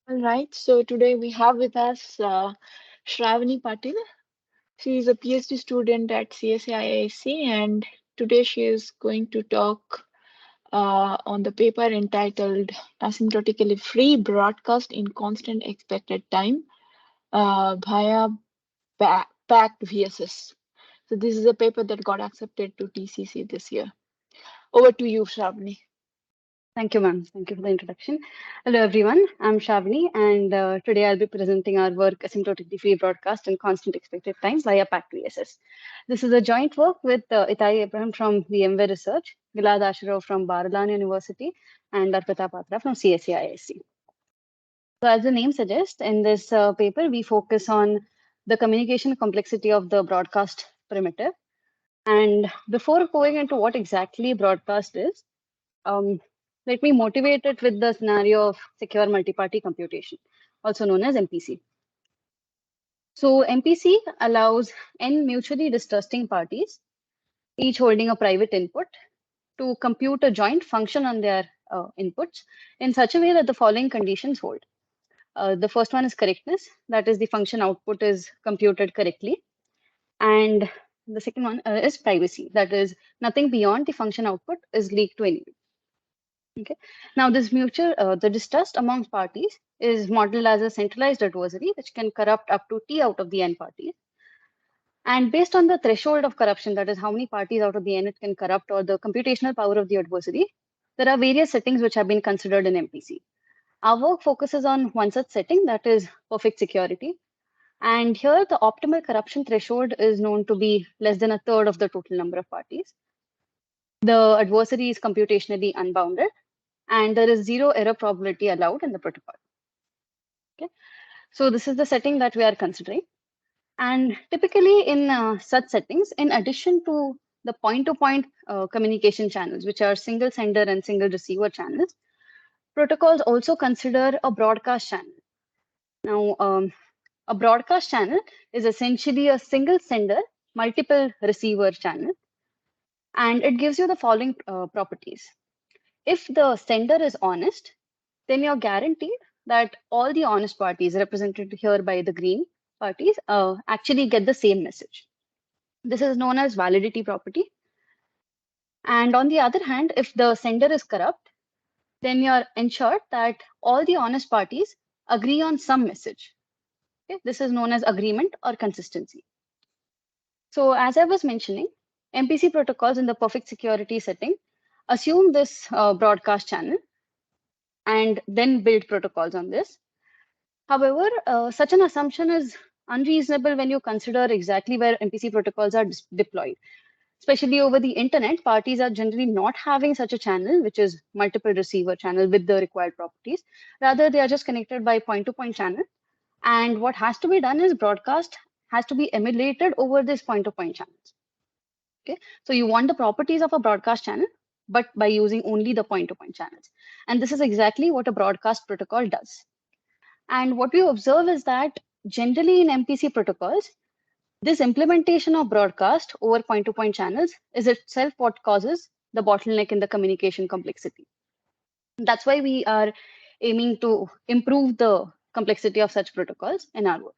All right, so today we have with us Shravani Patil. She is a PhD student at CSIIC, and today she is going to talk on the paper entitled Asymptotically Free Broadcast in Constant Expected Time via Packed VSS. So, this is a paper that got accepted to TCC this year. Over to you, Shravani. Thank you, ma'am. Thank you for the introduction. Hello, everyone. I'm Shravani, and today I'll be presenting our work Asymptotically Free Broadcast and Constant Expected Time via PACT VSS. This is a joint work with Itai Abraham from VMware Research, Gilad Ashraf from Bar-Ilan University, and Arpita Patra from CSCISC. So, as the name suggests, in this paper, we focus on the communication complexity of the broadcast primitive. And before going into what exactly broadcast is, um, let me motivate it with the scenario of secure multi-party computation, also known as MPC. So MPC allows n mutually distrusting parties, each holding a private input, to compute a joint function on their inputs in such a way that the following conditions hold. The first one is correctness, that is the function output is computed correctly. And the second one is privacy, that is nothing beyond the function output is leaked to anyone. Okay. Now, the distrust amongst parties is modeled as a centralized adversary, which can corrupt up to T out of the N parties. And based on the threshold of corruption, that is how many parties out of the N it can corrupt, or the computational power of the adversary, there are various settings which have been considered in MPC. Our work focuses on one such setting, that is perfect security. And here, the optimal corruption threshold is known to be less than a third of the total number of parties. The adversary is computationally unbounded, and there is zero error probability allowed in the protocol. Okay, so this is the setting that we are considering. And typically in such settings, in addition to the point-to-point communication channels, which are single sender and single receiver channels, protocols also consider a broadcast channel. Now, a broadcast channel is essentially a single sender, multiple receiver channel, and it gives you the following properties. If the sender is honest, then you're guaranteed that all the honest parties represented here by the green parties actually get the same message. This is known as validity property. And on the other hand, if the sender is corrupt, then you're ensured that all the honest parties agree on some message. Okay? This is known as agreement or consistency. So as I was mentioning, MPC protocols in the perfect security setting assume this broadcast channel and then build protocols on this. However, such an assumption is unreasonable when you consider exactly where MPC protocols are deployed. Especially over the internet, parties are generally not having such a channel, which is multiple receiver channel with the required properties. Rather, they are just connected by point-to-point channel. And what has to be done is broadcast has to be emulated over this point-to-point channels. Okay, so you want the properties of a broadcast channel, but by using only the point-to-point channels. And this is exactly what a broadcast protocol does. And what we observe is that generally in MPC protocols, this implementation of broadcast over point-to-point channels is itself what causes the bottleneck in the communication complexity. That's why we are aiming to improve the complexity of such protocols in our work.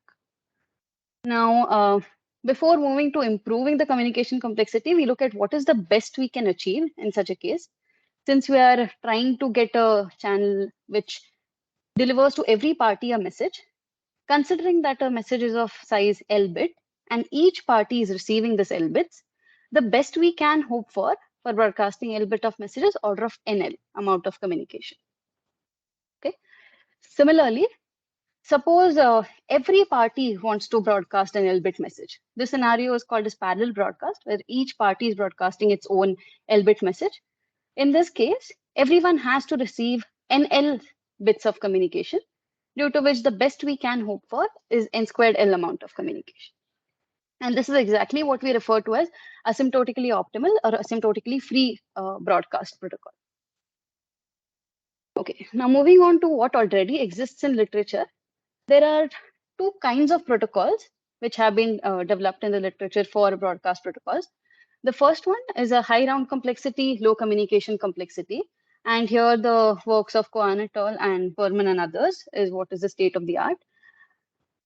Now, before moving to improving the communication complexity, we look at what is the best we can achieve in such a case. Since we are trying to get a channel which delivers to every party a message, considering that a message is of size L bit and each party is receiving this L bits, the best we can hope for broadcasting L bit of messages order of NL amount of communication. Okay. Similarly, suppose every party wants to broadcast an L bit message. This scenario is called as parallel broadcast, where each party is broadcasting its own L bit message. In this case, everyone has to receive NL bits of communication, due to which the best we can hope for is n squared L amount of communication. And this is exactly what we refer to as asymptotically optimal or asymptotically free broadcast protocol. Okay, now moving on to what already exists in literature, there are two kinds of protocols which have been developed in the literature for broadcast protocols. The first one is a high round complexity, low communication complexity, And here the works of Cohen et al. And Perman and others is what is the state of the art.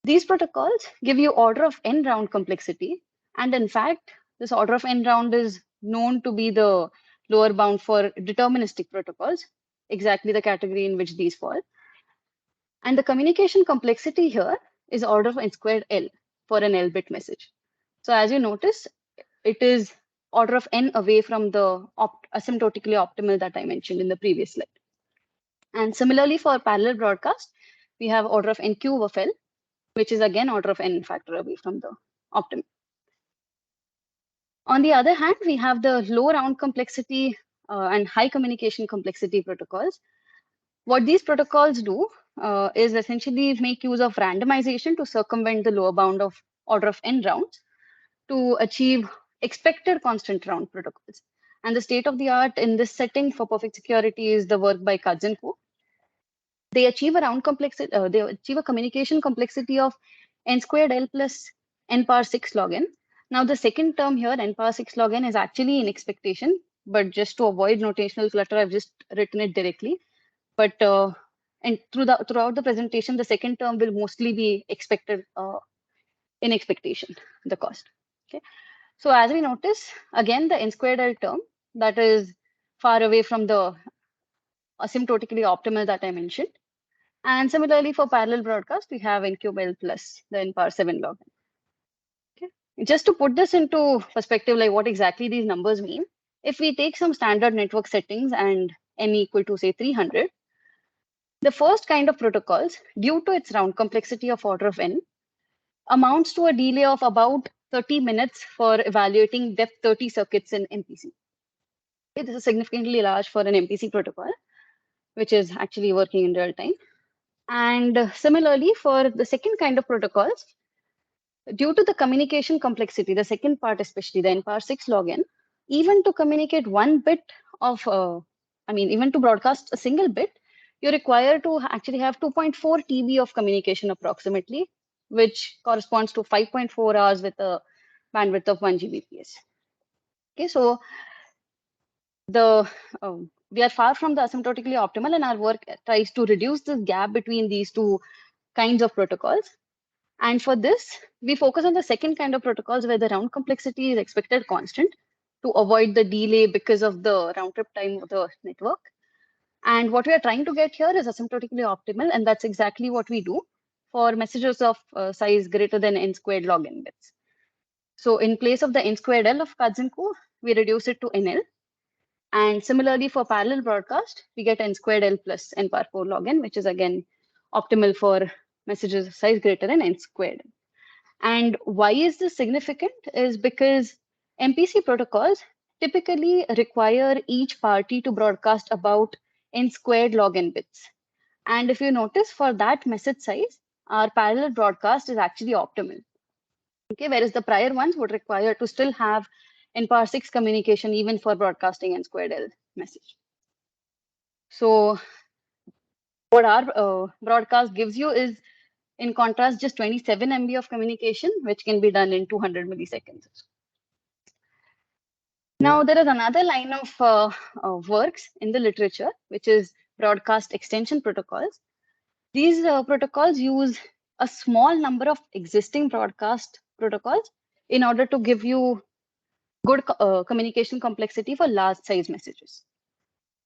These protocols give you order of n round complexity. And in fact, this order of n round is known to be the lower bound for deterministic protocols, exactly the category in which these fall. And the communication complexity here is order of n squared L for an L bit message. So as you notice, it is order of n away from the asymptotically optimal that I mentioned in the previous slide. And similarly for parallel broadcast, we have order of n cube of L, which is again order of n factor away from the optimal. On the other hand, we have the low round complexity and high communication complexity protocols. What these protocols do is essentially make use of randomization to circumvent the lower bound of order of n rounds to achieve expected constant round protocols. And the state of the art in this setting for perfect security is the work by Katz and Co. They achieve a round complexity, they achieve a communication complexity of n squared L plus n power 6 log n. Now the second term here, n power 6 log n, is actually in expectation, but just to avoid notational clutter, I've just written it directly. But and throughout the presentation, the second term will mostly be expected in expectation, the cost. Okay. So as we notice, again, the n squared L term that is far away from the asymptotically optimal that I mentioned. And similarly for parallel broadcast, we have n cube L plus the n power 7 log n. Okay. Just to put this into perspective, like what exactly these numbers mean, if we take some standard network settings and n equal to say 300, the first kind of protocols, due to its round complexity of order of n, amounts to a delay of about 30 minutes for evaluating depth 30 circuits in MPC. Okay, this is significantly large for an MPC protocol, which is actually working in real time. And similarly, for the second kind of protocols, due to the communication complexity, the second part, especially the n power 6 log n, even to communicate one bit of, even to broadcast a single bit, you require to actually have 2.4 TB of communication approximately, which corresponds to 5.4 hours with a bandwidth of 1 Gbps. Okay, so the we are far from the asymptotically optimal, and our work tries to reduce the gap between these two kinds of protocols. And for this, we focus on the second kind of protocols where the round complexity is expected constant to avoid the delay because of the round trip time of the network. And what we are trying to get here is asymptotically optimal, and that's exactly what we do for messages of size greater than n squared log n bits. So in place of the n squared L of Katz and Co, we reduce it to NL. And similarly for parallel broadcast, we get n squared L plus n power 4 log n, which is again optimal for messages of size greater than n squared. And why is this significant is because MPC protocols typically require each party to broadcast about n squared log n bits. And if you notice for that message size, our parallel broadcast is actually optimal. Okay, whereas the prior ones would require to still have n power 6 communication even for broadcasting n squared L message. So what our broadcast gives you is, in contrast, just 27 MB of communication, which can be done in 200 milliseconds. Now, there is another line of works in the literature, which is broadcast extension protocols. These protocols use a small number of existing broadcast protocols in order to give you good communication complexity for large size messages.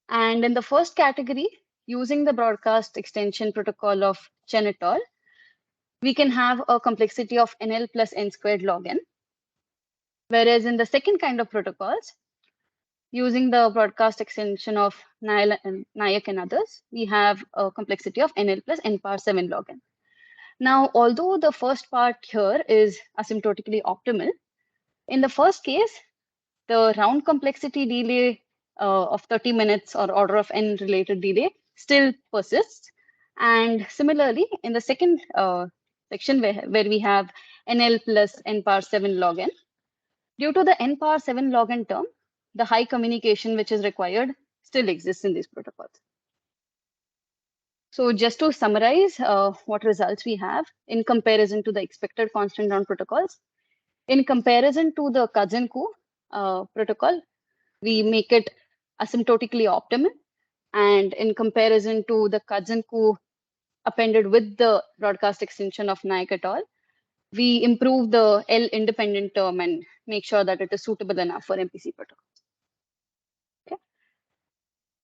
And in the first category, using the broadcast extension protocol of Chen et al., we can have a complexity of NL plus n squared log n. Whereas in the second kind of protocols, using the broadcast extension of Nayak and others, we have a complexity of NL plus n power 7 log n. Now, although the first part here is asymptotically optimal, in the first case, the round complexity delay of 30 minutes or order of n related delay still persists. And similarly, in the second section where we have NL plus n power 7 log n, due to the n power 7 log n term, the high communication which is required still exists in these protocols. So just to summarize what results we have in comparison to the expected constant round protocols, in comparison to the Kazanku protocol, we make it asymptotically optimal. And in comparison to the Kazanku appended with the broadcast extension of Naik et al., we improve the L independent term and make sure that it is suitable enough for MPC protocol. Okay.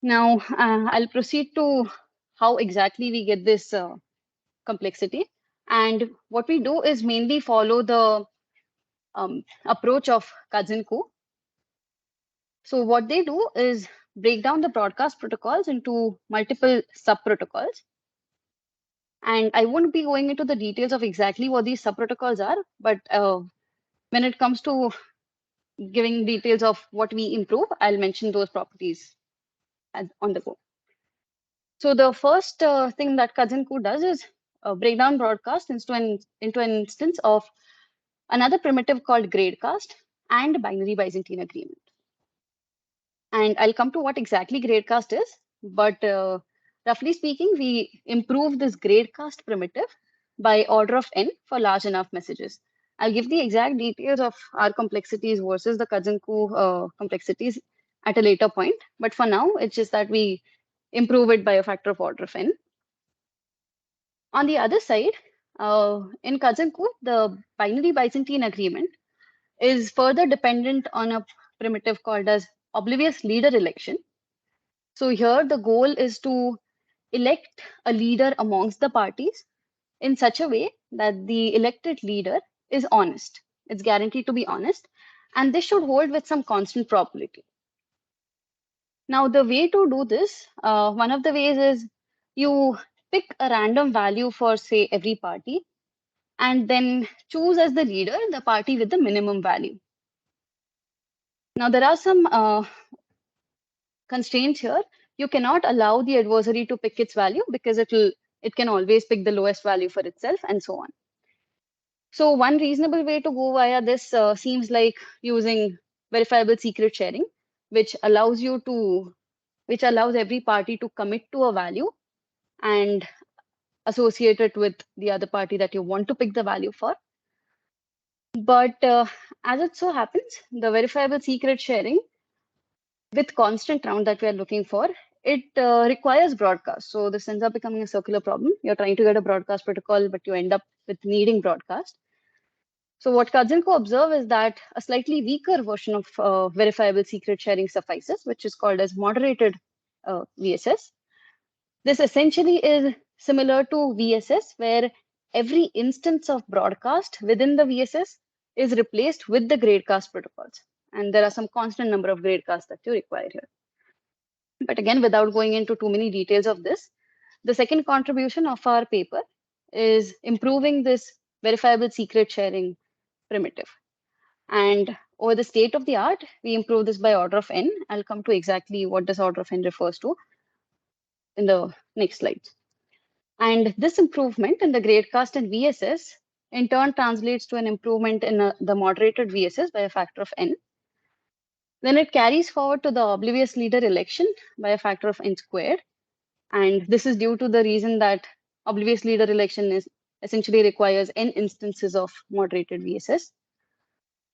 Now, I'll proceed to how exactly we get this complexity. And what we do is mainly follow the approach of Kazanku. So what they do is break down the broadcast protocols into multiple sub-protocols. And I won't be going into the details of exactly what these sub-protocols are, but when it comes to giving details of what we improve, I'll mention those properties on the go. So the first thing that Kazanku does is break down broadcast into an instance of another primitive called gradecast and binary Byzantine agreement. And I'll come to what exactly gradecast is, but roughly speaking, we improve this gradecast primitive by order of n for large enough messages. I'll give the exact details of our complexities versus the Kazanku complexities at a later point, but for now, it's just that we improve it by a factor of order of n. On the other side, in Kazanku, the binary Byzantine agreement is further dependent on a primitive called as oblivious leader election. So here the goal is to elect a leader amongst the parties in such a way that the elected leader is honest. It's guaranteed to be honest, and this should hold with some constant probability. Now, the way to do this, one of the ways is you pick a random value for, say, every party, and then choose as the leader the party with the minimum value. Now, there are some constraints here. You cannot allow the adversary to pick its value because it can always pick the lowest value for itself and so on. So one reasonable way to go via this seems like using verifiable secret sharing, which allows every party to commit to a value and associate it with the other party that you want to pick the value for. But as it so happens, the verifiable secret sharing with constant round that we are looking for, it requires broadcast. So this ends up becoming a circular problem. You're trying to get a broadcast protocol, but you end up with needing broadcast. So what Kazanko observe is that a slightly weaker version of verifiable secret sharing suffices, which is called as moderated VSS. This essentially is similar to VSS, where every instance of broadcast within the VSS is replaced with the gradecast protocols. And there are some constant number of gradecasts that you require here. But again, without going into too many details of this, the second contribution of our paper is improving this verifiable secret sharing primitive. And over the state of the art, we improve this by order of n. I'll come to exactly what this order of n refers to in the next slides. And this improvement in the gradecast and VSS in turn translates to an improvement in the moderated VSS by a factor of n. Then it carries forward to the oblivious leader election by a factor of n squared. And this is due to the reason that oblivious leader election is essentially requires n instances of moderated VSS.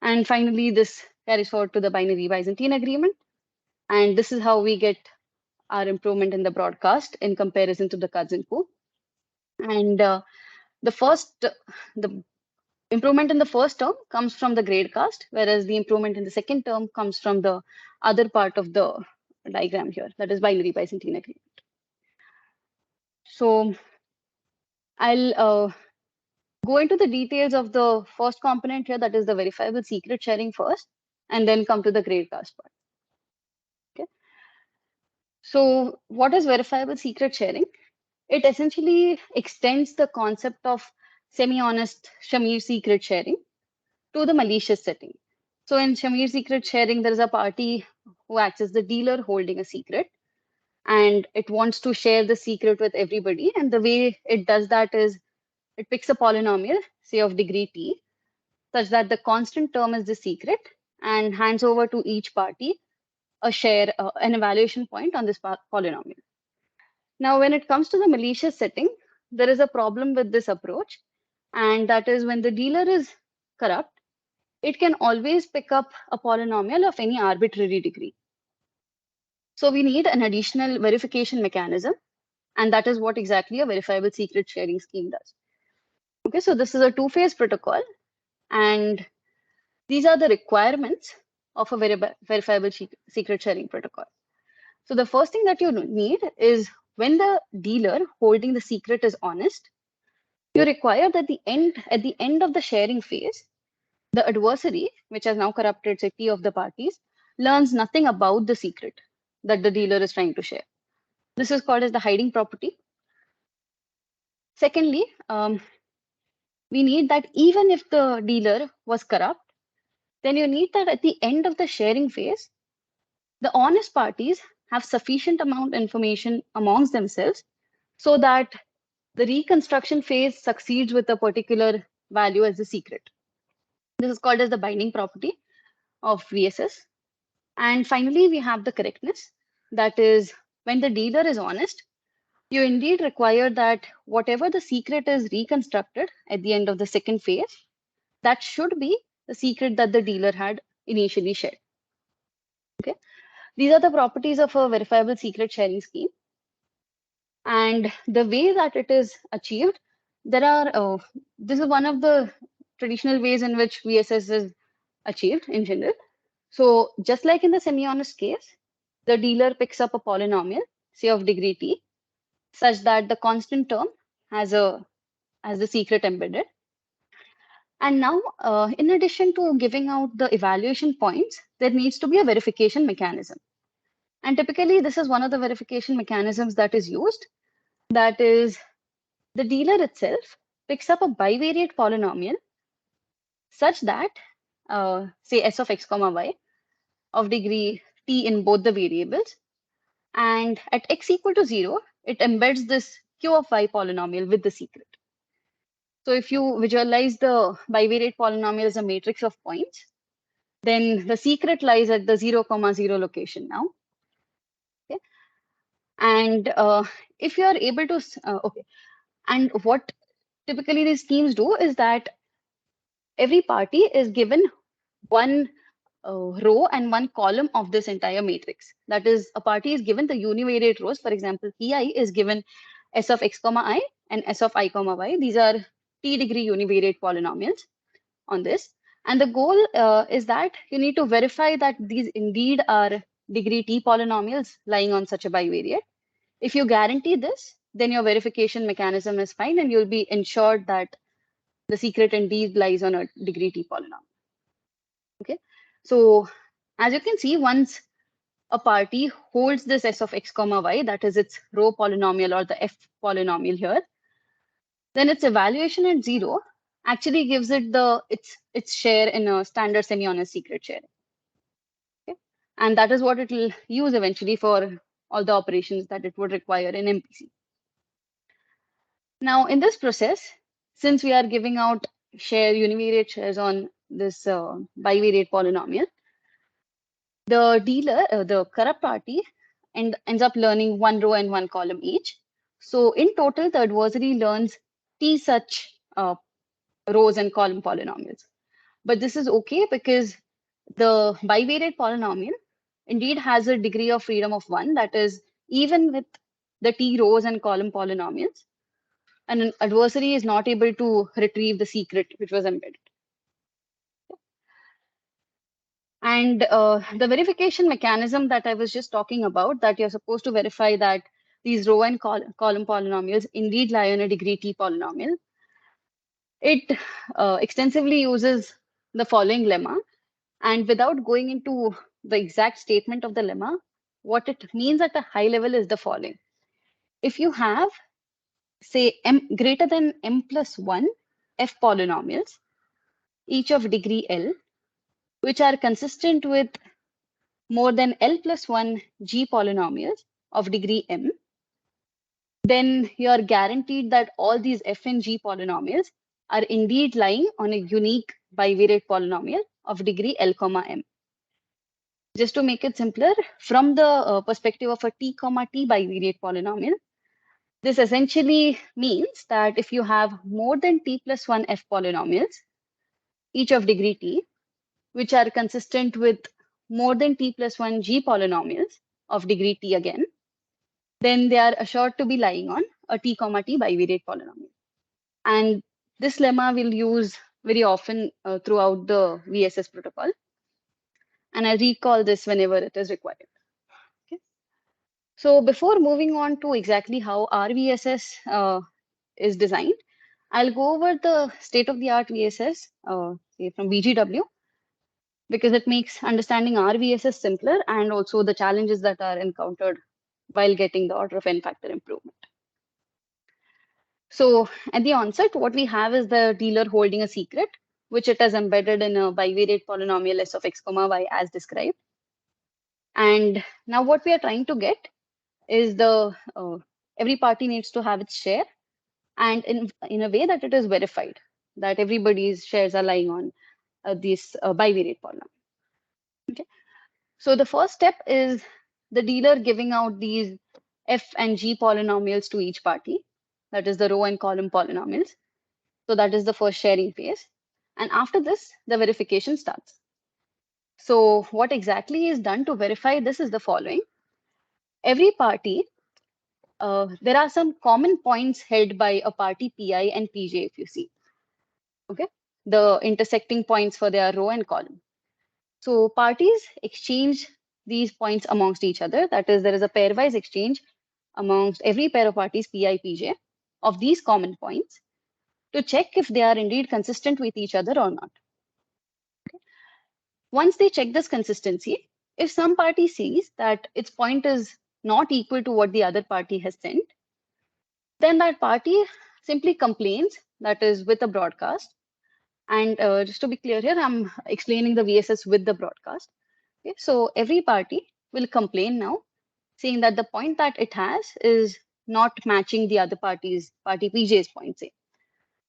And finally, this carries forward to the binary Byzantine agreement. And this is how we get our improvement in the broadcast in comparison to the Kazanku. And the improvement in the first term comes from the gradecast, whereas the improvement in the second term comes from the other part of the diagram here, that is binary Byzantine agreement. So I'll go into the details of the first component here, that is the verifiable secret sharing first, and then come to the gradecast part. Okay. So what is verifiable secret sharing? It essentially extends the concept of semi-honest Shamir secret sharing to the malicious setting. So in Shamir secret sharing, there is a party who acts as the dealer holding a secret, and it wants to share the secret with everybody. And the way it does that is it picks a polynomial, say of degree t, such that the constant term is the secret and hands over to each party a share, an evaluation point on this polynomial. Now, when it comes to the malicious setting, there is a problem with this approach, and that is when the dealer is corrupt, it can always pick up a polynomial of any arbitrary degree. So we need an additional verification mechanism, and that is what exactly a verifiable secret sharing scheme does. Okay, so this is a two-phase protocol, and these are the requirements of a verifiable secret sharing protocol. So the first thing that you need is when the dealer holding the secret is honest, you require that at the end of the sharing phase, the adversary, which has now corrupted say T of the parties, learns nothing about the secret that the dealer is trying to share. This is called as the hiding property. Secondly, we need that even if the dealer was corrupt, then you need that at the end of the sharing phase, the honest parties have sufficient amount of information amongst themselves so that the reconstruction phase succeeds with a particular value as the secret. This is called as the binding property of VSS. And finally, we have the correctness. That is, when the dealer is honest, you indeed require that whatever the secret is reconstructed at the end of the second phase, that should be the secret that the dealer had initially shared. Okay, these are the properties of a verifiable secret sharing scheme. And the way that it is achieved, this is one of the traditional ways in which VSS is achieved in general. So just like in the semi-honest case, the dealer picks up a polynomial, say of degree t, such that the constant term has the secret embedded. And now, in addition to giving out the evaluation points, there needs to be a verification mechanism. And typically, this is one of the verification mechanisms that is used. That is, the dealer itself picks up a bivariate polynomial such that, say, s of x comma y of degree t in both the variables. And at x equal to 0, it embeds this q of y polynomial with the secret. So if you visualize the bivariate polynomial as a matrix of points, then the secret lies at the 0, 0 location now. Okay. And if you are able to, okay. And what typically these schemes do is that every party is given one row and one column of this entire matrix. That is, a party is given the univariate rows. For example, Pi is given s of x comma I and s of I comma y. These are t degree univariate polynomials on this. And the goal is that you need to verify that these indeed are degree t polynomials lying on such a bivariate. If you guarantee this, then your verification mechanism is fine and you'll be ensured that the secret indeed lies on a degree t polynomial. Okay, so as you can see, once a party holds this s of x comma y, that is its row polynomial or the f polynomial here, then its evaluation at 0 actually gives it its share in a standard semi-honest secret sharing. Okay? And that is what it will use eventually for all the operations that it would require in MPC. Now, in this process, since we are giving out univariate shares on this bivariate polynomial, the dealer, the corrupt party, ends up learning one row and one column each. So in total, the adversary learns t such rows and column polynomials. But this is okay because the bivariate polynomial indeed has a degree of freedom of 1. That is, even with the t rows and column polynomials, an adversary is not able to retrieve the secret which was embedded. And the verification mechanism that I was just talking about, that you're supposed to verify that these row and column polynomials indeed lie on a degree t polynomial, it extensively uses the following lemma. And without going into the exact statement of the lemma, what it means at a high level is the following. If you have, say, m greater than m plus 1 f polynomials, each of degree L, which are consistent with more than L plus 1 G polynomials of degree M, then you are guaranteed that all these F and G polynomials are indeed lying on a unique bivariate polynomial of degree L comma M. Just to make it simpler, from the perspective of a T comma T bivariate polynomial, this essentially means that if you have more than T plus 1 F polynomials, each of degree T, which are consistent with more than T plus 1 G polynomials, of degree t again, then they are assured to be lying on a t comma t bivariate polynomial. And this lemma we'll use very often throughout the VSS protocol. And I recall this whenever it is required. Okay. So before moving on to exactly how our VSS is designed, I'll go over the state-of-the-art VSS, say from BGW, because it makes understanding our VSS simpler and also the challenges that are encountered while getting the order of n factor improvement. So at the onset, what we have is the dealer holding a secret, which it has embedded in a bivariate polynomial s of x comma y as described. And now what we are trying to get is the every party needs to have its share, and in a way that it is verified that everybody's shares are lying on this bivariate polynomial. Okay. So the first step is the dealer giving out these f and g polynomials to each party. That is the row and column polynomials. So that is the first sharing phase. And after this, the verification starts. So what exactly is done to verify this is the following. Every party, there are some common points held by a party Pi and Pj, if you see. Okay, the intersecting points for their row and column. So parties exchange these points amongst each other. That is, there is a pairwise exchange amongst every pair of parties Pi, Pj of these common points to check if they are indeed consistent with each other or not. Once they check this consistency, if some party sees that its point is not equal to what the other party has sent, then that party simply complains, that is with a broadcast. And just to be clear here, I'm explaining the VSS with the broadcast. Okay, so every party will complain now, saying that the point that it has is not matching the other party PJ's point, say.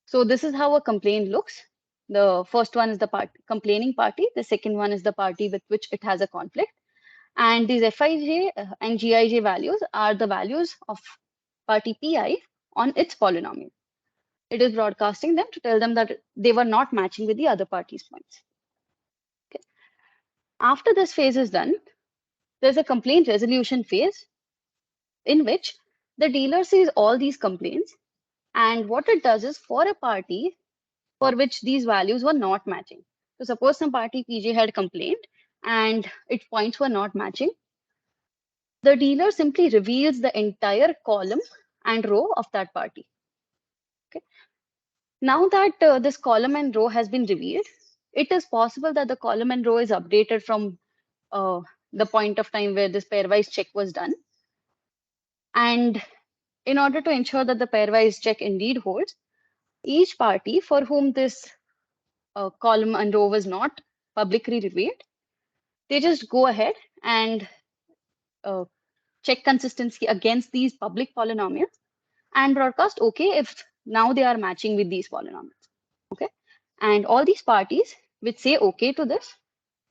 So this is how a complaint looks. The first one is the complaining party. The second one is the party with which it has a conflict. And these Fij and Gij values are the values of party Pi on its polynomial. It is broadcasting them to tell them that they were not matching with the other party's points. Okay. After this phase is done, there's a complaint resolution phase in which the dealer sees all these complaints. And what it does is for a party for which these values were not matching. So suppose some party PJ had complained and its points were not matching. The dealer simply reveals the entire column and row of that party. Okay. Now that this column and row has been revealed, it is possible that the column and row is updated from the point of time where this pairwise check was done. And in order to ensure that the pairwise check indeed holds, each party for whom this column and row was not publicly revealed, they just go ahead and check consistency against these public polynomials and broadcast okay if now they are matching with these polynomials. Okay, and all these parties which say okay to this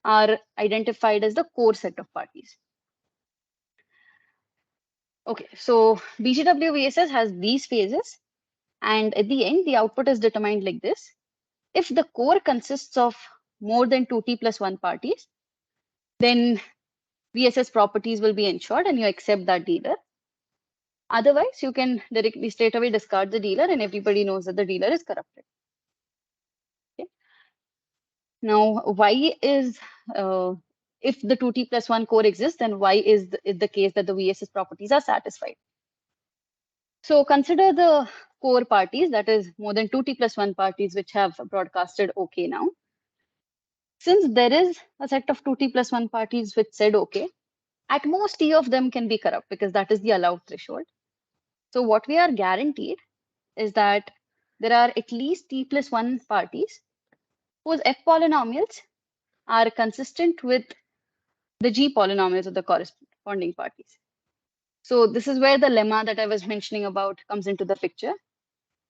are identified as the core set of parties. Okay, so BGW VSS has these phases, and at the end the output is determined like this. If the core consists of more than 2t plus 1 parties, then VSS properties will be ensured and you accept that dealer. Otherwise, you can directly straight away discard the dealer and everybody knows that the dealer is corrupted. Okay. Now, why is, if the 2t plus 1 core exists, then why is the case that the VSS properties are satisfied? So consider the core parties, that is more than 2t plus 1 parties which have broadcasted OK now. Since there is a set of 2t plus 1 parties which said OK, at most t of them can be corrupt because that is the allowed threshold. So what we are guaranteed is that there are at least t plus 1 parties whose f polynomials are consistent with the g polynomials of the corresponding parties. So this is where the lemma that I was mentioning about comes into the picture.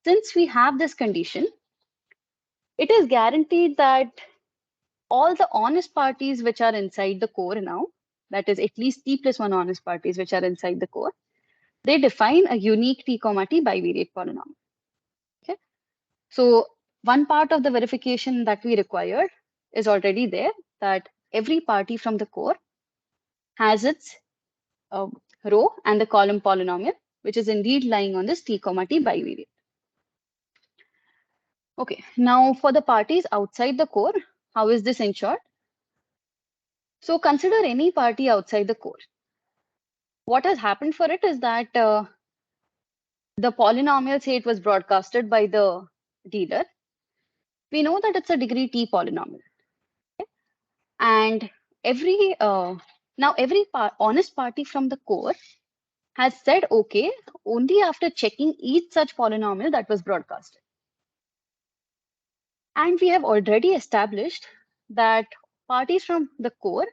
Since we have this condition, it is guaranteed that all the honest parties which are inside the core now, that is at least t plus 1 honest parties which are inside the core, they define a unique t comma t bivariate polynomial. Okay. So one part of the verification that we required is already there, that every party from the core has its uh, row and the column polynomial, which is indeed lying on this t comma t bivariate. Okay, now for the parties outside the core, how is this ensured? So consider any party outside the core. What has happened for it is that the polynomial, say it was broadcasted by the dealer, we know that it's a degree t polynomial. And now every honest party from the core has said okay only after checking each such polynomial that was broadcasted. And we have already established that parties from the core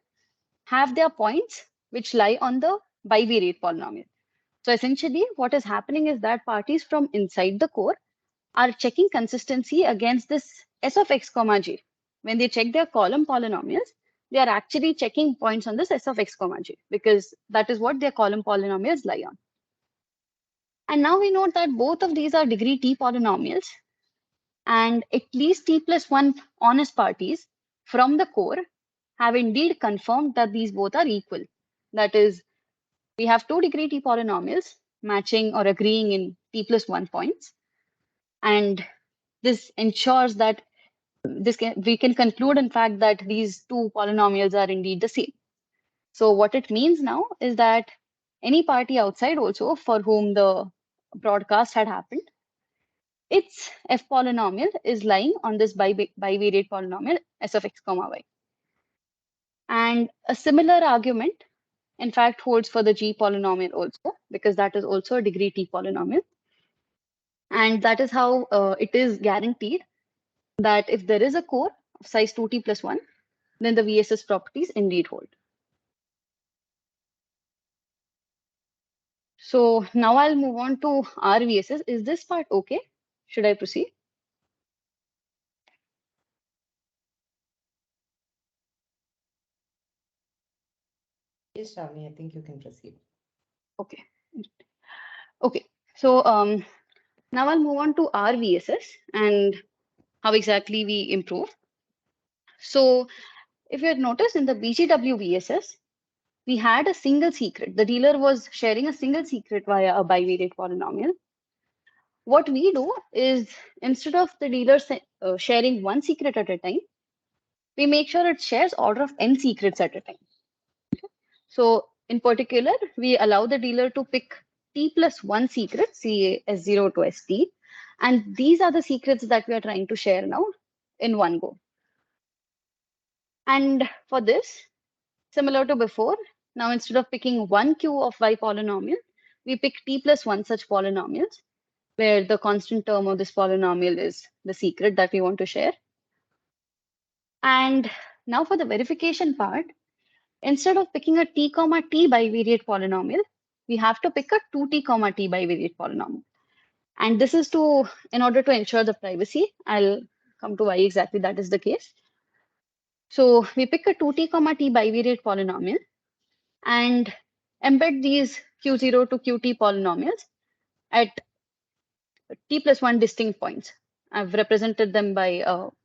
have their points which lie on the bivariate polynomial. So essentially, what is happening is that parties from inside the core are checking consistency against this S of x comma j. When they check their column polynomials, they are actually checking points on this S of x comma j because that is what their column polynomials lie on. And now we note that both of these are degree t polynomials, and at least t plus 1 honest parties from the core have indeed confirmed that these both are equal. That is, we have two degree t polynomials matching or agreeing in t plus 1 points. And this ensures that we can conclude, in fact, that these two polynomials are indeed the same. So what it means now is that any party outside also for whom the broadcast had happened, its f polynomial is lying on this bivariate polynomial s of x comma y. And a similar argument, in fact, holds for the g polynomial also, because that is also a degree t polynomial. And that is how it is guaranteed that if there is a core of size 2t plus 1, then the VSS properties indeed hold. So now I'll move on to our VSS. Is this part okay? Should I proceed? Yes, Shravani, I think you can proceed. Okay. Okay. So now I'll move on to our VSS and how exactly we improve. So if you had noticed in the BGW VSS, we had a single secret. The dealer was sharing a single secret via a bivariate polynomial. What we do is instead of the dealer sharing one secret at a time, we make sure it shares order of n secrets at a time. So in particular, we allow the dealer to pick t plus 1 secret, say S0 to ST. And these are the secrets that we are trying to share now in one go. And for this, similar to before, now instead of picking one q of y polynomial, we pick t plus 1 such polynomials where the constant term of this polynomial is the secret that we want to share. And now for the verification part, instead of picking a t comma t bivariate polynomial, we have to pick a 2t comma t bivariate polynomial. And this is in order to ensure the privacy. I'll come to why exactly that is the case. So we pick a 2t comma t bivariate polynomial and embed these q0 to qt polynomials at t plus 1 distinct points. I've represented them by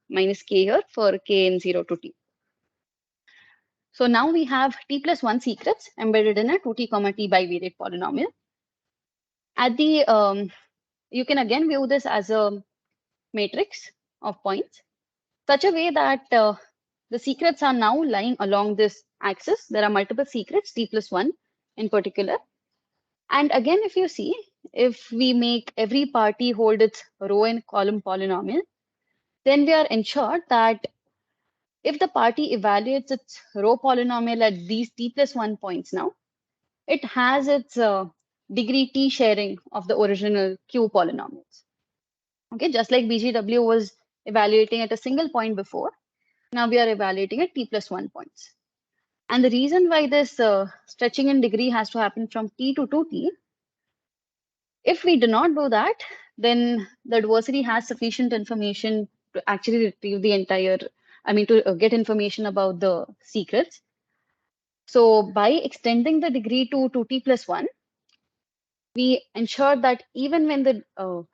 minus k here for k in 0 to t. So now we have t plus 1 secrets embedded in a 2t comma t bivariate polynomial. At the you can again view this as a matrix of points, such a way that the secrets are now lying along this axis. There are multiple secrets, t plus 1 in particular. And again, if you see, if we make every party hold its row and column polynomial, then we are ensured that if the party evaluates its row polynomial at these t plus 1 points now, it has its degree t sharing of the original q polynomials. Okay, just like BGW was evaluating at a single point before, now we are evaluating at t plus 1 points. And the reason why this stretching in degree has to happen from t to 2t, if we do not do that, then the adversary has sufficient information to actually retrieve the entire, to get information about the secrets. So by extending the degree to 2t plus 1, we ensure that even when the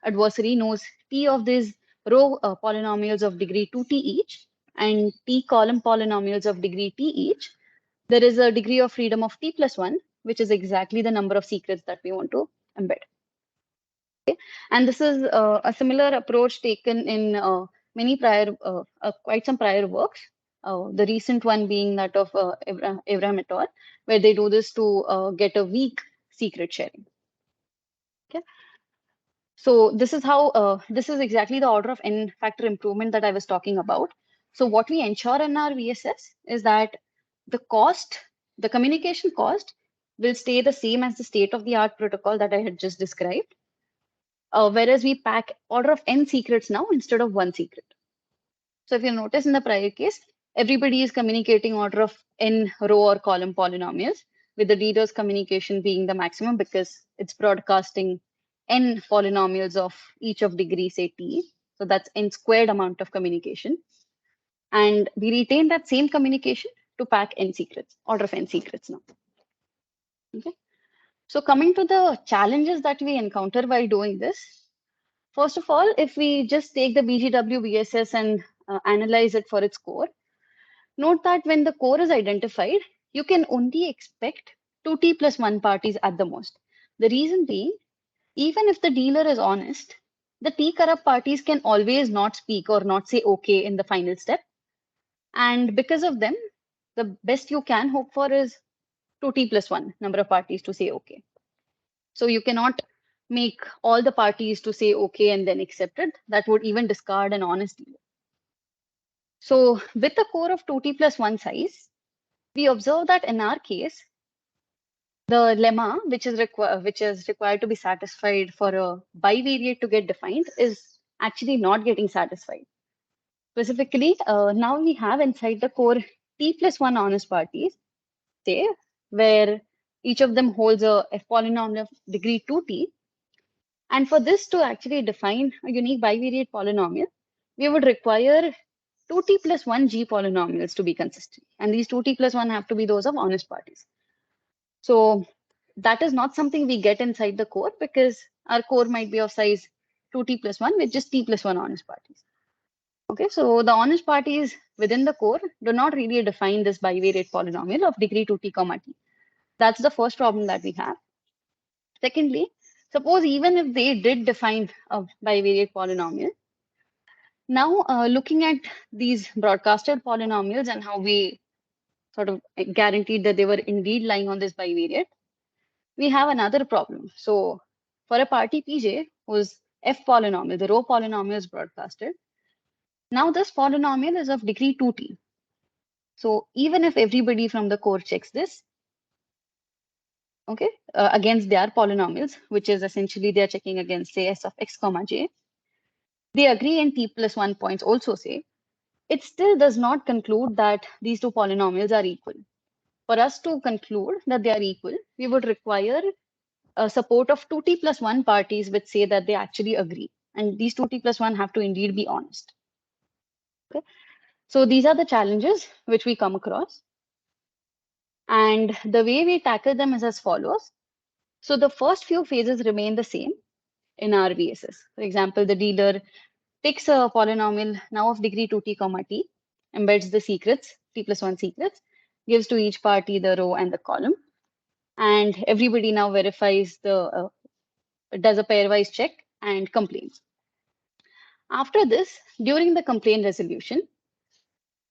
adversary knows t of these row polynomials of degree 2t each and t column polynomials of degree t each, there is a degree of freedom of t plus 1, which is exactly the number of secrets that we want to embed. And this is a similar approach taken in many prior, quite some prior works. The recent one being that of Abraham et al., where they do this to get a weak secret sharing. Okay. So this is how this is exactly the order of n factor improvement that I was talking about. So what we ensure in our VSS is that the cost, the communication cost, will stay the same as the state of the art protocol that I had just described. Whereas we pack order of n secrets now instead of one secret. So if you notice in the prior case, everybody is communicating order of n row or column polynomials, with the leader's communication being the maximum because it's broadcasting n polynomials of each of degree, say t. So that's n squared amount of communication. And we retain that same communication to pack n secrets, order of n secrets now. Okay. So coming to the challenges that we encounter while doing this, first of all, if we just take the BGW VSS and analyze it for its core, note that when the core is identified, you can only expect 2t plus 1 parties at the most. The reason being, even if the dealer is honest, the t corrupt parties can always not speak or not say okay in the final step. And because of them, the best you can hope for is 2t plus 1 number of parties to say okay. So you cannot make all the parties to say okay and then accept it. That would even discard an honest dealer. So with a core of 2t plus 1 size, we observe that in our case, the lemma, which is required to be satisfied for a bivariate to get defined, is actually not getting satisfied. Specifically, now we have inside the core t plus 1 honest parties, say, where each of them holds a f polynomial of degree 2t. And for this to actually define a unique bivariate polynomial, we would require 2t plus 1 g polynomials to be consistent. And these 2t plus 1 have to be those of honest parties. So that is not something we get inside the core because our core might be of size 2t plus 1 with just t plus 1 honest parties. Okay, so the honest parties within the core do not really define this bivariate polynomial of degree 2t comma t. That's the first problem that we have. Secondly, suppose even if they did define a bivariate polynomial, now looking at these broadcasted polynomials and how we sort of guaranteed that they were indeed lying on this bivariate, we have another problem. So for a party Pj whose f polynomial, the row polynomial is broadcasted, now this polynomial is of degree 2t. So even if everybody from the core checks this, okay, against their polynomials, which is essentially they're checking against say s of x comma j, they agree and t plus 1 points also say, it still does not conclude that these two polynomials are equal. For us to conclude that they are equal, we would require a support of 2t plus 1 parties which say that they actually agree. And these 2t plus 1 have to indeed be honest. Okay? So these are the challenges which we come across. And the way we tackle them is as follows. So the first few phases remain the same in our VSS. For example, the dealer takes a polynomial now of degree 2t comma t, embeds the secrets, t plus 1 secrets, gives to each party the row and the column. And everybody now verifies does a pairwise check and complains. After this, during the complaint resolution,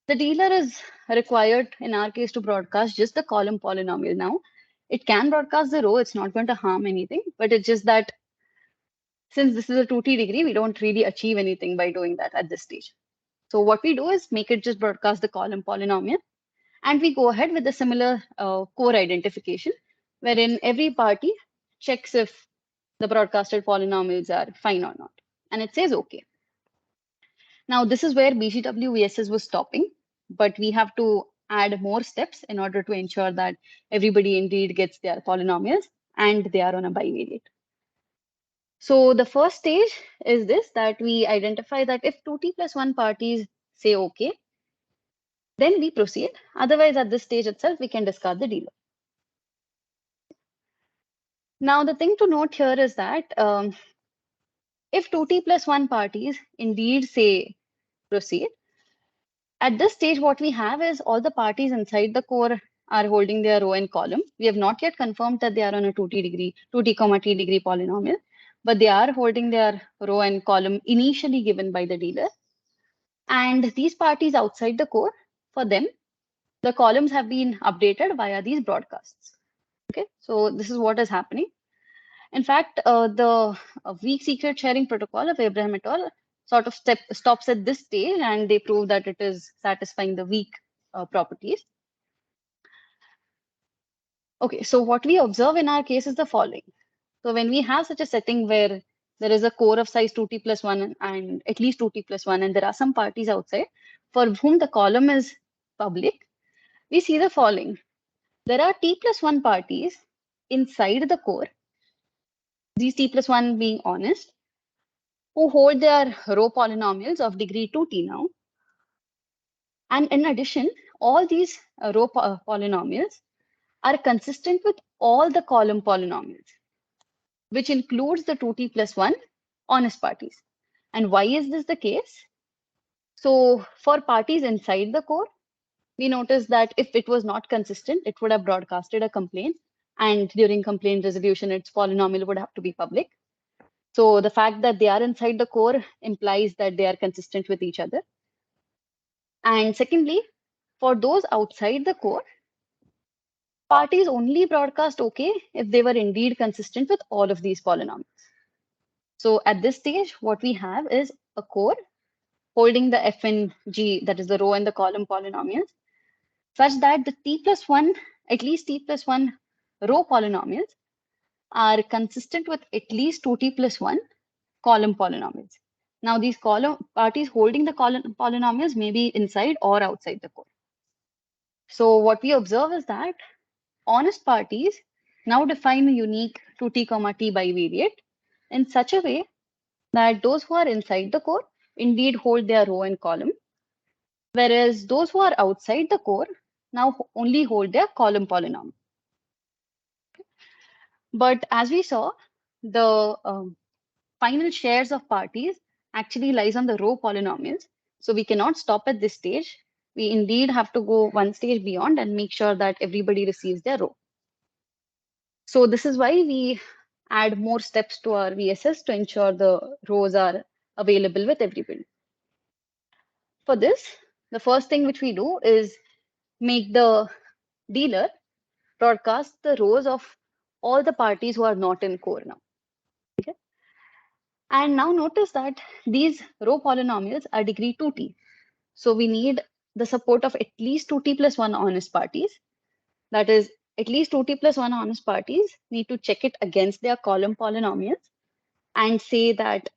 the dealer is required, in our case, to broadcast just the column polynomial now. It can broadcast the row, it's not going to harm anything, but it's just that since this is a 2t degree, we don't really achieve anything by doing that at this stage. So what we do is make it just broadcast the column polynomial, and we go ahead with a similar core identification, wherein every party checks if the broadcasted polynomials are fine or not, and it says okay. Now, this is where BGW VSS was stopping, but we have to add more steps in order to ensure that everybody indeed gets their polynomials and they are on a bivariate. So the first stage is this, that we identify that if 2t plus 1 parties say okay, then we proceed. Otherwise, at this stage itself, we can discard the dealer. Now, the thing to note here is that if 2t plus 1 parties indeed say proceed, at this stage, what we have is all the parties inside the core are holding their row and column. We have not yet confirmed that they are on a 2t comma t degree polynomial, but they are holding their row and column initially given by the dealer. And these parties outside the core, for them, the columns have been updated via these broadcasts. Okay, so this is what is happening. In fact, the weak secret sharing protocol of Abraham et al. Sort of stops at this stage, and they prove that it is satisfying the weak properties. Okay, so what we observe in our case is the following. So when we have such a setting where there is a core of size 2t plus 1 and at least 2t plus 1, and there are some parties outside for whom the column is public, we see the following. There are t plus 1 parties inside the core, these t plus 1 being honest, who hold their row polynomials of degree 2t now. And in addition, all these row polynomials are consistent with all the column polynomials, which includes the 2t plus 1 honest parties. And why is this the case? So for parties inside the core, we noticed that if it was not consistent, it would have broadcasted a complaint. And during complaint resolution, its polynomial would have to be public. So the fact that they are inside the core implies that they are consistent with each other. And secondly, for those outside the core, parties only broadcast OK if they were indeed consistent with all of these polynomials. So at this stage, what we have is a core holding the f and g, that is the row and the column polynomials, such that the t plus 1, at least t plus 1 row polynomials are consistent with at least 2t plus 1 column polynomials. Now, these column parties holding the column polynomials may be inside or outside the core. So what we observe is that honest parties now define a unique 2t comma t bivariate in such a way that those who are inside the core indeed hold their row and column, whereas those who are outside the core now only hold their column polynomial. But as we saw, the final shares of parties actually lies on the row polynomials. So we cannot stop at this stage. We indeed have to go one stage beyond and make sure that everybody receives their row. So this is why we add more steps to our VSS to ensure the rows are available with everybody. For this, the first thing which we do is make the dealer broadcast the rows of all the parties who are not in core now. Okay. And now notice that these row polynomials are degree 2t. So we need the support of at least 2t plus 1 honest parties. That is, at least 2t plus 1 honest parties need to check it against their column polynomials and say that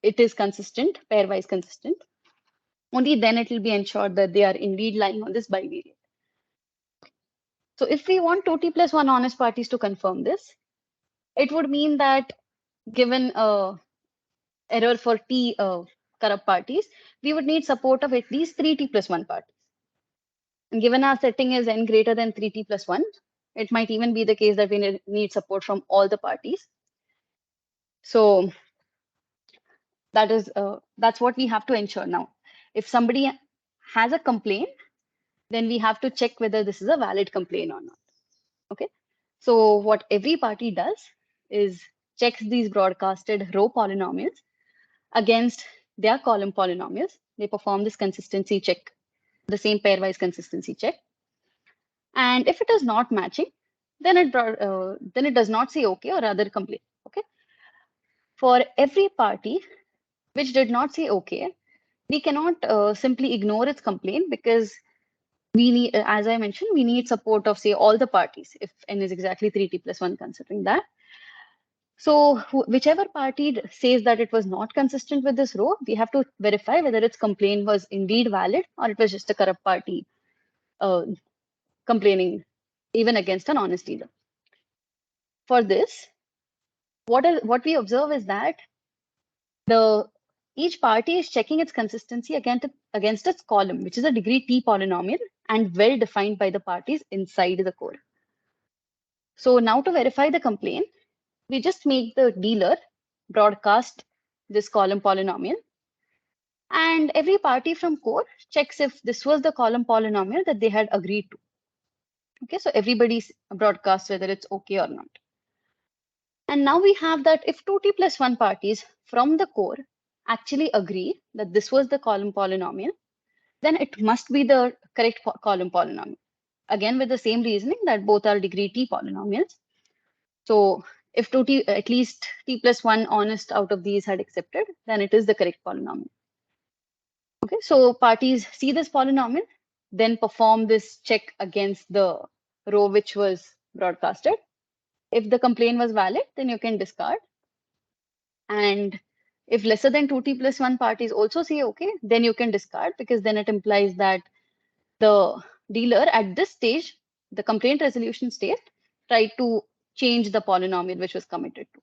it is consistent, pairwise consistent. Only then it will be ensured that they are indeed lying on this bivariate. So if we want 2t plus 1 honest parties to confirm this, it would mean that given error for t corrupt parties, we would need support of at least 3t plus 1 parties. And given our setting is n greater than 3t plus 1, it might even be the case that we need support from all the parties. So that's what we have to ensure now. If somebody has a complaint, then we have to check whether this is a valid complaint or not. Okay. So what every party does is checks these broadcasted row polynomials against their column polynomials. They perform this consistency check, the same pairwise consistency check. And if it is not matching, then it does not say OK or rather complain. Okay. For every party which did not say OK, we cannot simply ignore its complaint because we need, as I mentioned, we need support of, say, all the parties if n is exactly 3t plus 1, considering that. So whichever party says that it was not consistent with this row, we have to verify whether its complaint was indeed valid or it was just a corrupt party complaining even against an honest dealer. For this, what we observe is that each party is checking its consistency against its column, which is a degree t polynomial and well defined by the parties inside the core. So now to verify the complaint, we just make the dealer broadcast this column polynomial. And every party from core checks if this was the column polynomial that they had agreed to. Okay, so everybody broadcasts whether it's okay or not. And now we have that if 2t plus 1 parties from the core actually agree that this was the column polynomial, then it must be the correct column polynomial. Again, with the same reasoning that both are degree t polynomials. So if 2t, at least t plus 1 honest out of these had accepted, then it is the correct polynomial. Okay, so parties see this polynomial, then perform this check against the row which was broadcasted. If the complaint was valid, then you can discard. And if lesser than 2t plus 1 parties also say okay, then you can discard, because then it implies that the dealer at this stage, the complaint resolution stage, tried to change the polynomial which was committed to.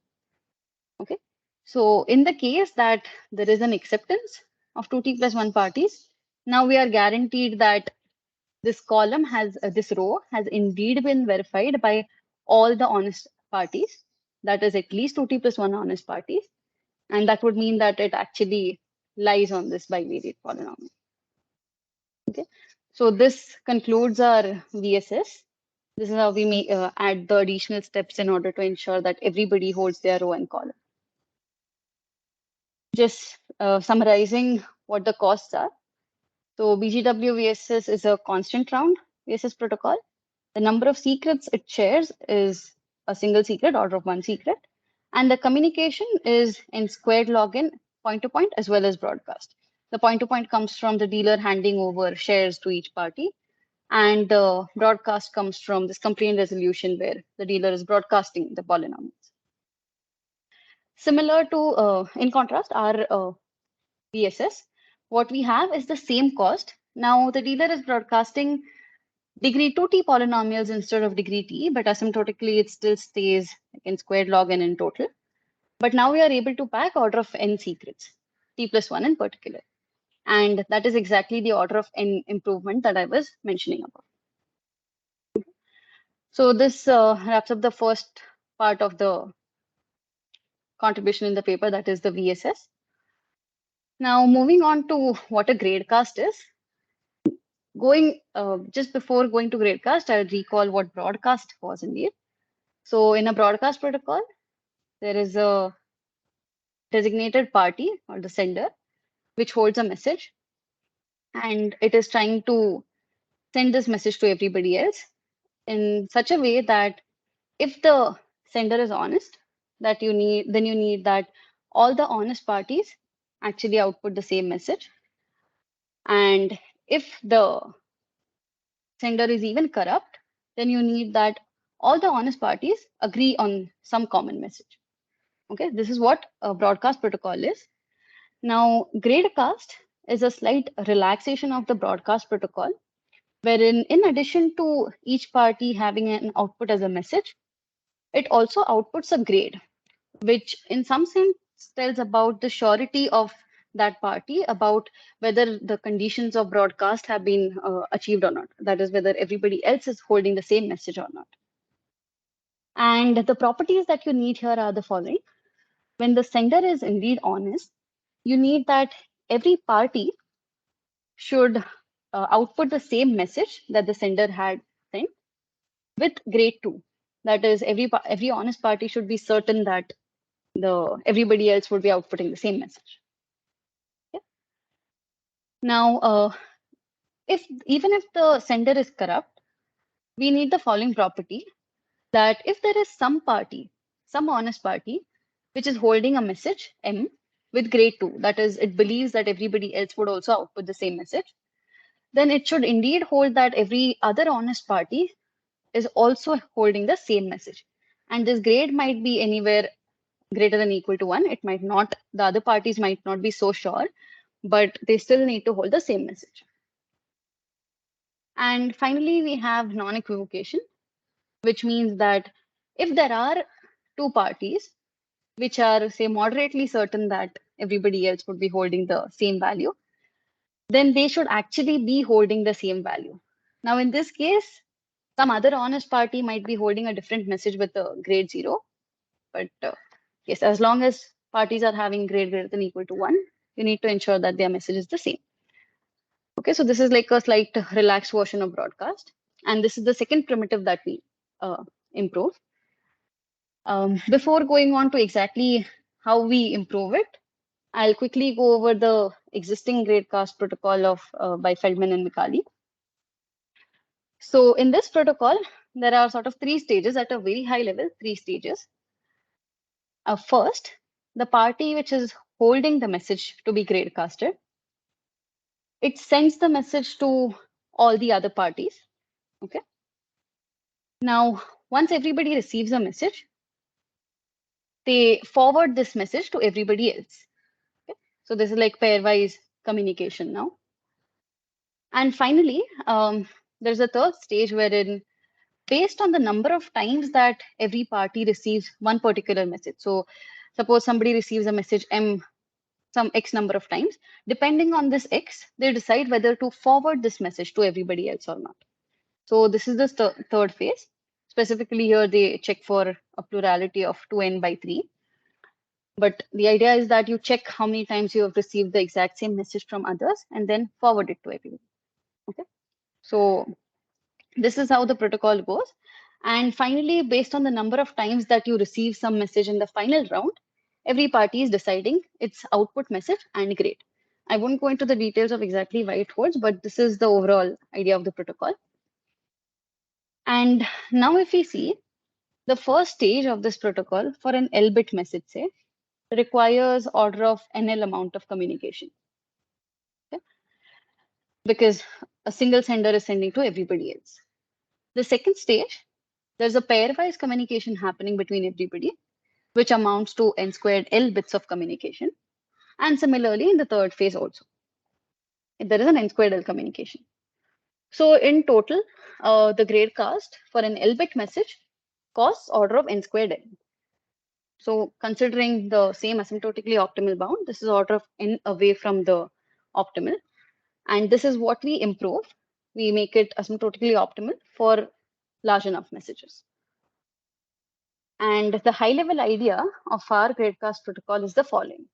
Okay. So in the case that there is an acceptance of 2t plus 1 parties, now we are guaranteed that this column has, this row has indeed been verified by all the honest parties. That is at least 2t plus 1 honest parties. And that would mean that it actually lies on this bivariate polynomial. Okay. So this concludes our VSS. This is how we may add the additional steps in order to ensure that everybody holds their row and column. Just summarizing what the costs are. So BGW VSS is a constant round VSS protocol. The number of secrets it shares is a single secret, order of one secret. And the communication is in squared login, point to point, as well as broadcast. The point to point comes from the dealer handing over shares to each party. And the broadcast comes from this complaint resolution where the dealer is broadcasting the polynomials. Similar to, in contrast, our VSS, what we have is the same cost. Now the dealer is broadcasting degree 2t polynomials instead of degree t, but asymptotically it still stays in squared log n in total. But now we are able to pack order of n secrets, t plus 1 in particular. And that is exactly the order of n improvement that I was mentioning about. So this wraps up the first part of the contribution in the paper, that is the VSS. Now moving on to what a gradecast is. Just before going to gradecast, I'll recall what broadcast was indeed. So in a broadcast protocol, there is a designated party or the sender which holds a message, and it is trying to send this message to everybody else in such a way that if the sender is honest, that you need, then you need that all the honest parties actually output the same message. And if the sender is even corrupt, then you need that all the honest parties agree on some common message. Okay, this is what a broadcast protocol is. Now, gradecast is a slight relaxation of the broadcast protocol, wherein in addition to each party having an output as a message, it also outputs a grade, which in some sense tells about the surety of that party, about whether the conditions of broadcast have been achieved or not. That is, whether everybody else is holding the same message or not. And the properties that you need here are the following. When the sender is indeed honest, you need that every party should output the same message that the sender had sent with grade 2. That is, every honest party should be certain that everybody else would be outputting the same message. Okay. Now, even if the sender is corrupt, we need the following property, that if there is some party, some honest party, which is holding a message M with grade 2, that is, it believes that everybody else would also output the same message, then it should indeed hold that every other honest party is also holding the same message. And this grade might be anywhere greater than equal to 1. It might not, the other parties might not be so sure, but they still need to hold the same message. And finally, we have non-equivocation, which means that if there are two parties which are, say, moderately certain that everybody else would be holding the same value, then they should actually be holding the same value. Now, in this case, some other honest party might be holding a different message with a grade 0. But yes, as long as parties are having grade greater than equal to 1, you need to ensure that their message is the same. Okay, so this is like a slight relaxed version of broadcast. And this is the second primitive that we improve. Before going on to exactly how we improve it, I'll quickly go over the existing gradecast protocol of by Feldman and Mikali. So in this protocol, there are sort of three stages at a very high level, three stages. First, the party which is holding the message to be gradecasted, it sends the message to all the other parties. Okay. Now, once everybody receives a message, they forward this message to everybody else. Okay? So this is like pairwise communication now. And finally, there's a third stage wherein, based on the number of times that every party receives one particular message. So suppose somebody receives a message M some X number of times, depending on this X, they decide whether to forward this message to everybody else or not. So this is the third phase. Specifically here, they check for a plurality of 2n/3. But the idea is that you check how many times you have received the exact same message from others and then forward it to everyone. Okay. So this is how the protocol goes. And finally, based on the number of times that you receive some message in the final round, every party is deciding its output message and grade. I won't go into the details of exactly why it holds, but this is the overall idea of the protocol. And now if we see the first stage of this protocol for an L-bit message, say, requires order of NL amount of communication. Okay? Because a single sender is sending to everybody else. The second stage, there's a pairwise communication happening between everybody, which amounts to n squared L bits of communication. And similarly, in the third phase also, there is an n squared L communication. So in total, the grade cast for an L bit message costs order of n squared L. So considering the same asymptotically optimal bound, this is order of n away from the optimal. And this is what we improve. We make it asymptotically optimal for large enough messages. And the high level idea of our gradecast protocol is the following.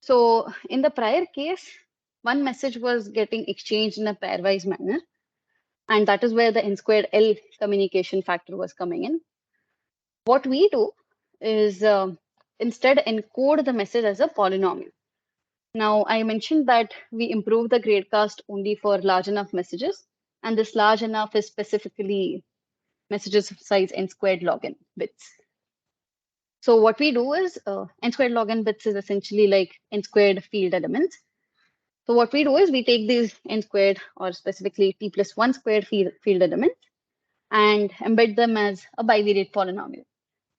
So in the prior case, one message was getting exchanged in a pairwise manner. And that is where the n squared L communication factor was coming in. What we do is instead encode the message as a polynomial. Now, I mentioned that we improve the gradecast only for large enough messages. And this large enough is specifically messages of size n squared log n bits. So what we do is n squared log n bits is essentially like n squared field elements. So what we do is we take these n squared or specifically t plus 1 squared field elements and embed them as a bivariate polynomial.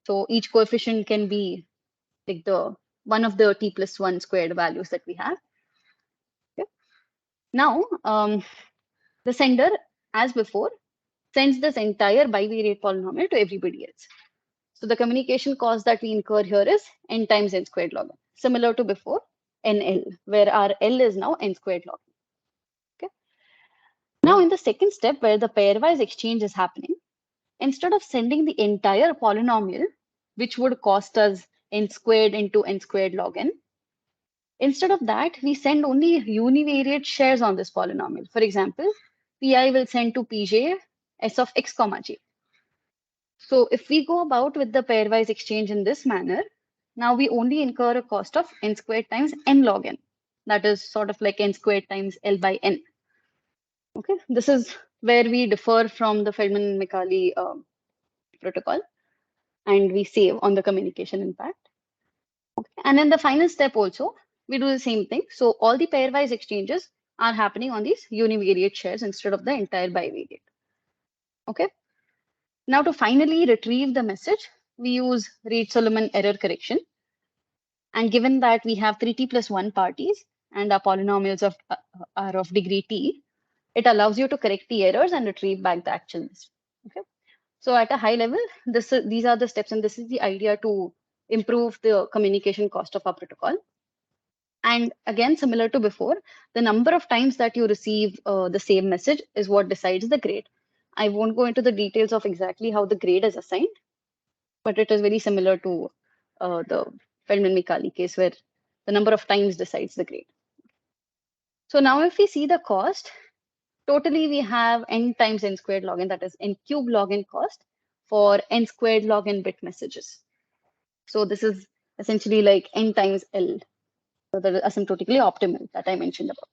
So each coefficient can be like the one of the t plus 1 squared values that we have. Okay. Now, the sender, as before, sends this entire bivariate polynomial to everybody else. So the communication cost that we incur here is n times n squared log n, similar to before NL, where our L is now n squared log n. Okay. Now in the second step, where the pairwise exchange is happening, instead of sending the entire polynomial, which would cost us n squared into n squared log n, instead of that, we send only univariate shares on this polynomial. For example, Pi will send to Pj s of x comma j. So if we go about with the pairwise exchange in this manner, now we only incur a cost of n squared times n log n. That is sort of like n squared times L by n. Okay, this is where we differ from the Feldman-Mikali protocol, and we save on the communication impact. Okay. And in the final step also, we do the same thing. So all the pairwise exchanges are happening on these univariate shares instead of the entire bivariate. Okay. Now to finally retrieve the message, we use Reed-Solomon error correction. And given that we have 3t plus 1 parties and our polynomials are of degree t, it allows you to correct the errors and retrieve back the actual list. Okay. So at a high level, these are the steps, and this is the idea to improve the communication cost of our protocol. And again, similar to before, the number of times that you receive the same message is what decides the grade. I won't go into the details of exactly how the grade is assigned, but it is very similar to the Feldman-Mikali case where the number of times decides the grade. So now if we see the cost, totally we have n times n squared log n, that is n cube log n cost for n squared log n bit messages. So this is essentially like n times L, so that is asymptotically optimal that I mentioned about.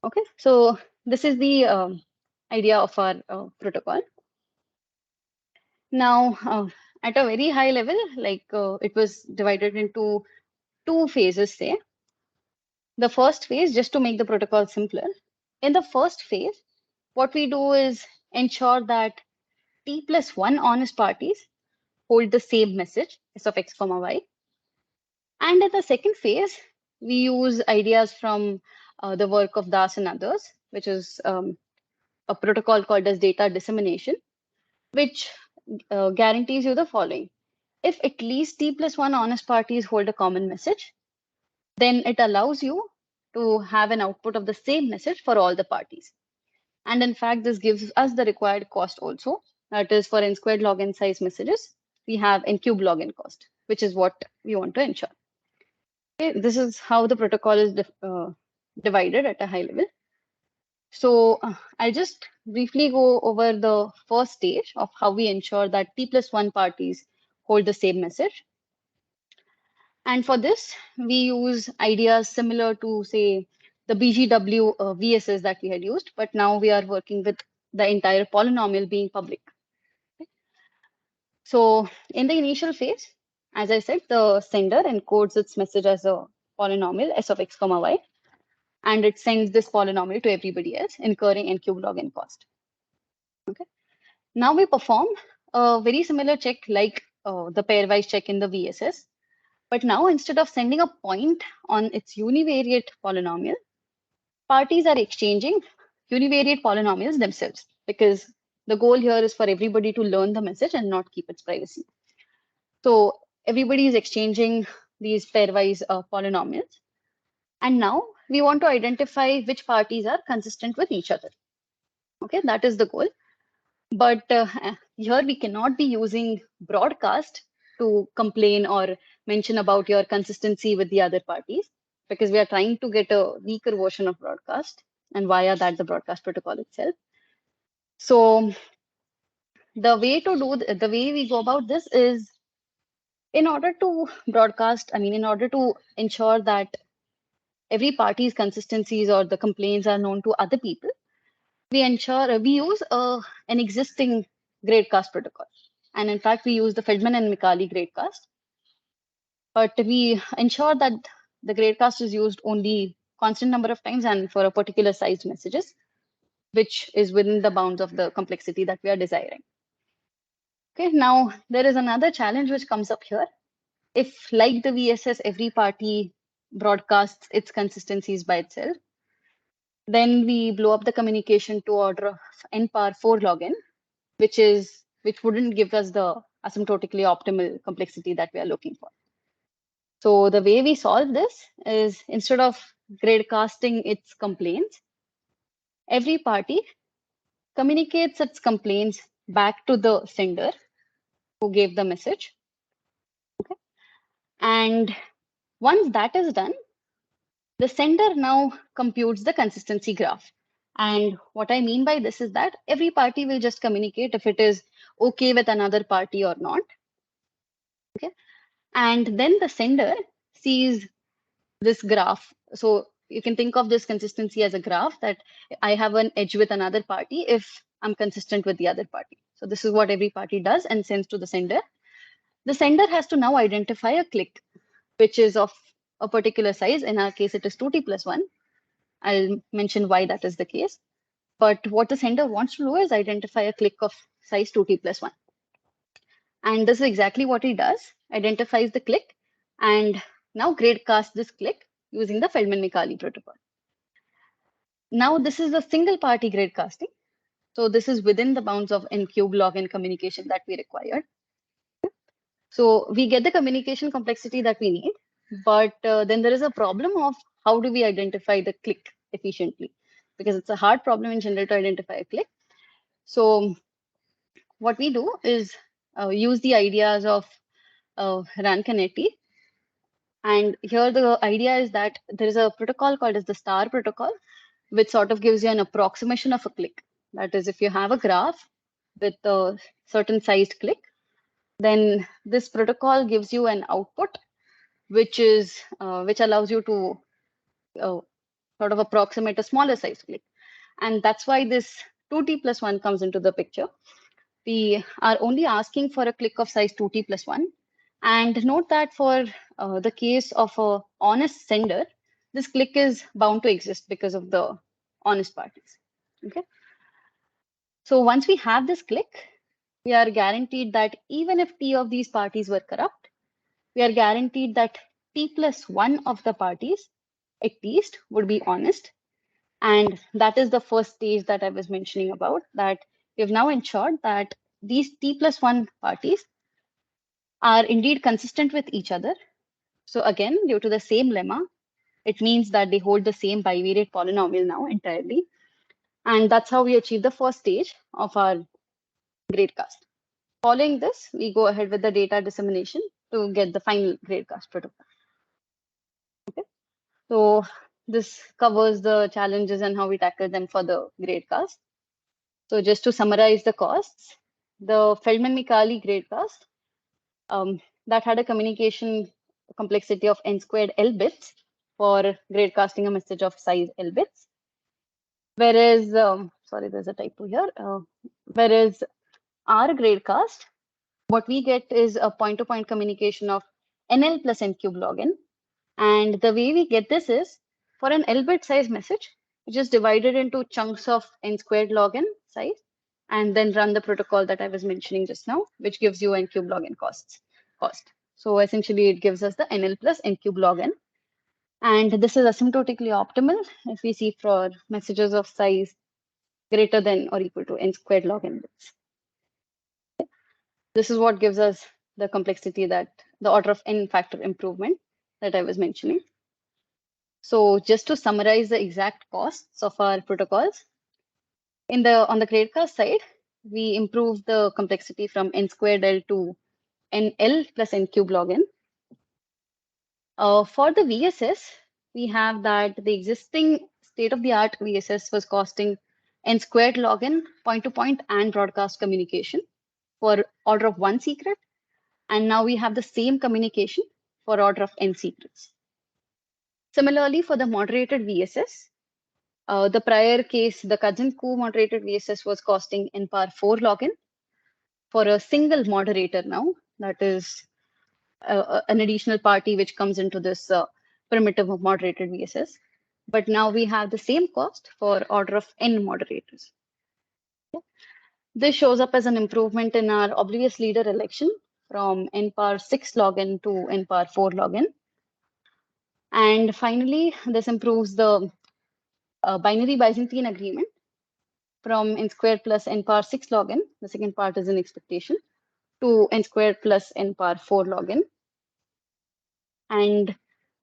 Okay, so this is the idea of our protocol. Now, at a very high level, like it was divided into two phases, say. The first phase, just to make the protocol simpler, in the first phase, what we do is ensure that t plus 1 honest parties hold the same message, s of x comma y. And in the second phase, we use ideas from the work of Das and others, which is a protocol called as data dissemination, which guarantees you the following. If at least t plus 1 honest parties hold a common message, then it allows you to have an output of the same message for all the parties. And in fact, this gives us the required cost also. That is, for n squared log n size messages, we have n cube log n cost, which is what we want to ensure. Okay, this is how the protocol is divided at a high level. So I'll just briefly go over the first stage of how we ensure that t plus 1 parties hold the same message. And for this, we use ideas similar to, say, the BGW VSS that we had used, but now we are working with the entire polynomial being public. So in the initial phase, as I said, the sender encodes its message as a polynomial s of x comma y, and it sends this polynomial to everybody else, incurring n cube log n cost. Okay. Now we perform a very similar check like the pairwise check in the VSS. But now instead of sending a point on its univariate polynomial, parties are exchanging univariate polynomials themselves, because the goal here is for everybody to learn the message and not keep its privacy. So everybody is exchanging these pairwise polynomials. And now we want to identify which parties are consistent with each other. Okay, that is the goal. But here we cannot be using broadcast to complain or mention about your consistency with the other parties, because we are trying to get a weaker version of broadcast, and via that the broadcast protocol itself. So the way to do the way we go about this is, in order to broadcast, I mean, in order to ensure that every party's consistencies or the complaints are known to other people, we ensure we use an existing gradecast protocol. And in fact, we use the Feldman and Mikali gradecast. But we ensure that the gradecast is used only constant number of times and for a particular sized messages, which is within the bounds of the complexity that we are desiring. Okay, now there is another challenge which comes up here. If, like the VSS, every party broadcasts its consistencies by itself, then we blow up the communication to order of n power 4 log n, which wouldn't give us the asymptotically optimal complexity that we are looking for. So the way we solve this is, instead of gradecasting its complaints, every party communicates its complaints back to the sender who gave the message. Okay. And once that is done, the sender now computes the consistency graph. And what I mean by this is that every party will just communicate if it is okay with another party or not. Okay. And then the sender sees this graph. So you can think of this consistency as a graph, that I have an edge with another party if I'm consistent with the other party. So this is what every party does and sends to the sender. The sender has to now identify a click, which is of a particular size. In our case, it is 2t plus 1. I'll mention why that is the case. But what the sender wants to do is identify a click of size 2t plus 1. And this is exactly what he does, identifies the click, and now gradecast this click using the Feldman-Mikali protocol. Now this is a single party gradecasting. So this is within the bounds of n cube log n communication that we required. So we get the communication complexity that we need, but then there is a problem of how do we identify the click efficiently, because it's a hard problem in general to identify a click. So what we do is use the ideas of Rancanetti. And here the idea is that there is a protocol called as the star protocol, which sort of gives you an approximation of a click. That is, if you have a graph with a certain sized click, then this protocol gives you an output, which allows you to uh, sort of approximate a smaller size click. And that's why this 2t plus 1 comes into the picture. We are only asking for a click of size 2t plus 1. And note that for the case of a honest sender, this click is bound to exist because of the honest parties. Okay. So once we have this click, we are guaranteed that even if t of these parties were corrupt, we are guaranteed that t plus 1 of the parties at least would be honest. And that is the first stage that I was mentioning about, that we have now ensured that these t plus 1 parties are indeed consistent with each other. So again, due to the same lemma, it means that they hold the same bivariate polynomial now entirely. And that's how we achieve the first stage of our gradecast. Following this, we go ahead with the data dissemination to get the final gradecast protocol. Okay. So this covers the challenges and how we tackle them for the gradecast. So just to summarize the costs, the Feldman-Micali gradecast that had a communication complexity of n squared L bits for gradecasting a message of size L bits. Whereas, sorry, there's a typo here. Whereas our gradecast, what we get is a point-to-point communication of NL plus n cube log n. And the way we get this is for an L bit size message, we just divide it into chunks of n squared log n size and then run the protocol that I was mentioning just now, which gives you n cube log n cost. So essentially it gives us the NL plus n cube log n. And this is asymptotically optimal if we see for messages of size greater than or equal to n squared log n bits. This is what gives us the complexity, that the order of n factor improvement that I was mentioning. So just to summarize the exact costs of our protocols, on the gradecast side, we improve the complexity from n squared L to nl plus n cube log n. For the VSS, we have that the existing state-of-the-art VSS was costing n squared log n point-to-point and broadcast communication for order of 1 secret. And now we have the same communication for order of n secrets. Similarly, for the moderated VSS, the prior case, the Kazin-Ku moderated VSS was costing n power 4 log n for a single moderator now, that is an additional party which comes into this primitive of moderated VSS. But now we have the same cost for order of n moderators. This shows up as an improvement in our oblivious leader election from n power 6 log n to n power 4 log n. And finally, this improves the binary Byzantine agreement from n squared plus n power 6 log n, the second part is an expectation, to n squared plus n power 4 log n. And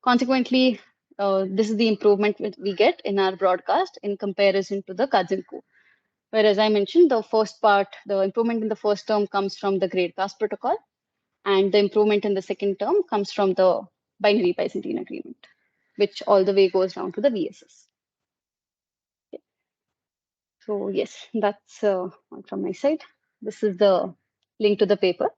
consequently, this is the improvement we get in our broadcast in comparison to the Kazin-Ku. Where, as I mentioned, the first part, the improvement in the first term comes from the gradecast protocol, and the improvement in the second term comes from the binary Byzantine agreement, which all the way goes down to the VSS. Okay. So yes, that's all from my side. This is the link to the paper